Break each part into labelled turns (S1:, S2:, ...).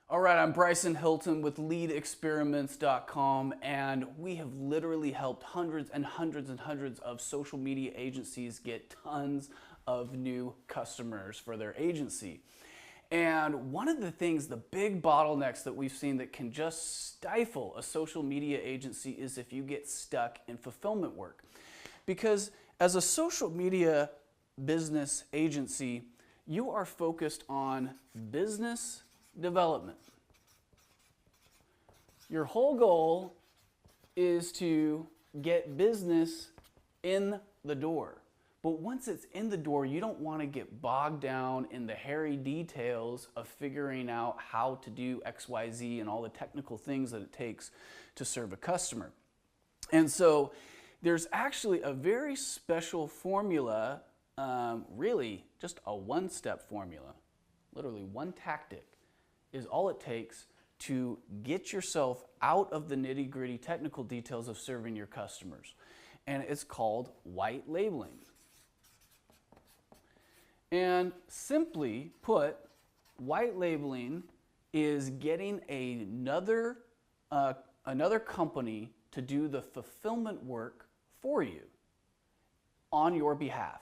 S1: All right, I'm Bryson Hilton with leadexperiments.com, and we have literally helped hundreds and hundreds and hundreds of social media agencies get tons of new customers for their agency. And one of the things, the big bottlenecks that we've seen that can just stifle a social media agency is if you get stuck in fulfillment work. Because as a social media business agency, you are focused on business development. Your whole goal is to get business in the door. But once it's in the door, you don't want to get bogged down in the hairy details of figuring out how to do XYZ and all the technical things that it takes to serve a customer. And so there's actually a very special formula, really just a one-step formula, literally one tactic is all it takes to get yourself out of the nitty-gritty technical details of serving your customers. And it's called white labeling. And simply put, white labeling is getting another company to do the fulfillment work for you on your behalf.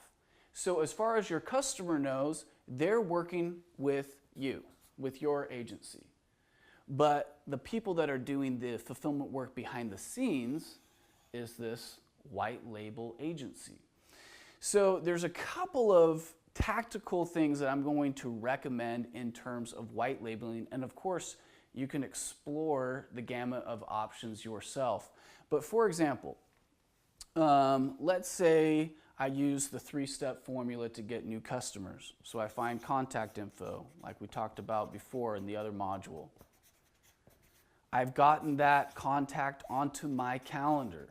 S1: So as far as your customer knows, they're working with you, with your agency. But the people that are doing the fulfillment work behind the scenes is this white label agency. So there's a couple of tactical things that I'm going to recommend in terms of white labeling. And of course, you can explore the gamut of options yourself. But for example, let's say I use the three-step formula to get new customers. So I find contact info, like we talked about before in the other module. I've gotten that contact onto my calendar.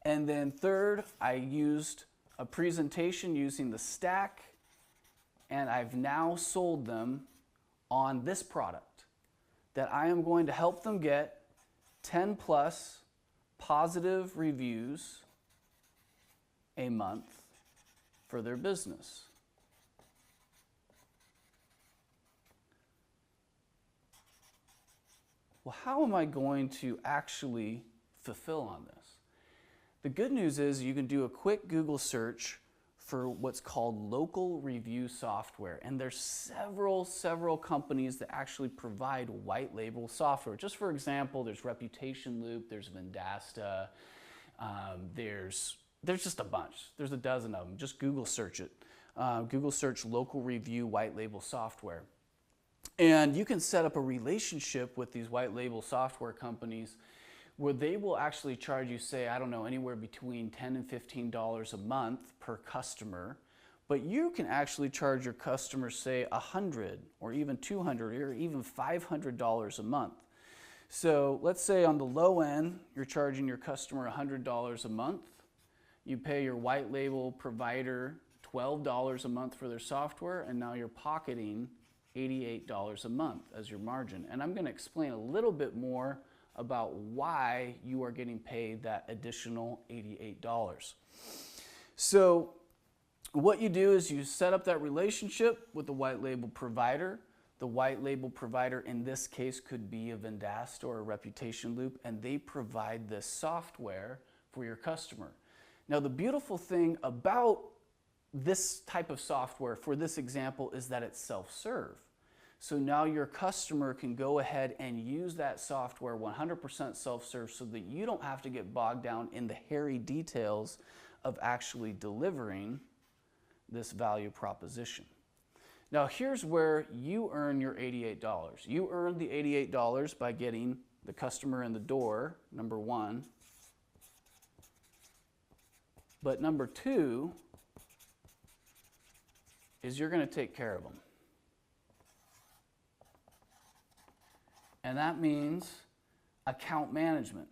S1: And then third, I used a presentation using the stack, and I've now sold them on this product that I am going to help them get 10 plus positive reviews a month for their business. Well, how am I going to actually fulfill on this? The good news is you can do a quick Google search for what's called local review software. And there's several companies that actually provide white label software. Just for example, there's Reputation Loop, there's Vendasta, there's just a bunch. There's a dozen of them. Just Google search it. Google search local review white label software. And you can set up a relationship with these white label software companies where they will actually charge you, say, I don't know, anywhere between $10 and $15 a month per customer. But you can actually charge your customers, say, $100 or even $200 or even $500 a month. So let's say on the low end, you're charging your customer $100 a month. You pay your white label provider $12 a month for their software, and now you're pocketing $88 a month as your margin. And I'm going to explain a little bit more about why you are getting paid that additional $88. So what you do is you set up that relationship with the white label provider. The white label provider in this case could be a Vendasta or a Reputation Loop, and they provide this software for your customer. Now the beautiful thing about this type of software for this example is that it's self-serve. So now your customer can go ahead and use that software 100% self-serve so that you don't have to get bogged down in the hairy details of actually delivering this value proposition. Now here's where you earn your $88. You earn the $88 by getting the customer in the door, number one. But number two is you're going to take care of them. And that means account management.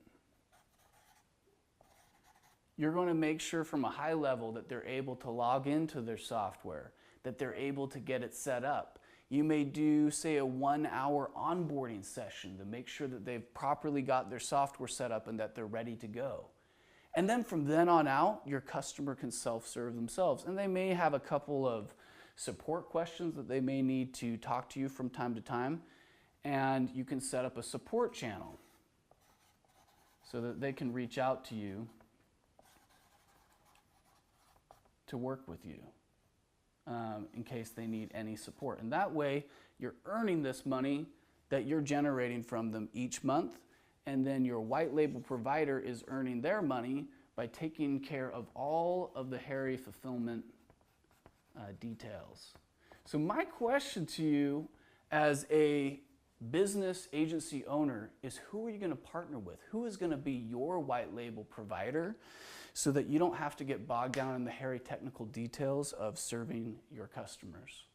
S1: You're going to make sure from a high level that they're able to log into their software, that they're able to get it set up. You may do, say, a 1-hour onboarding session to make sure that they've properly got their software set up and that they're ready to go. And then from then on out, your customer can self-serve themselves. And they may have a couple of support questions that they may need to talk to you from time to time, and you can set up a support channel so that they can reach out to you to work with you in case they need any support. And that way, you're earning this money that you're generating from them each month, and then your white label provider is earning their money by taking care of all of the hairy fulfillment details. So my question to you as a business agency owner is, who are you going to partner with? Who is going to be your white label provider so that you don't have to get bogged down in the hairy technical details of serving your customers?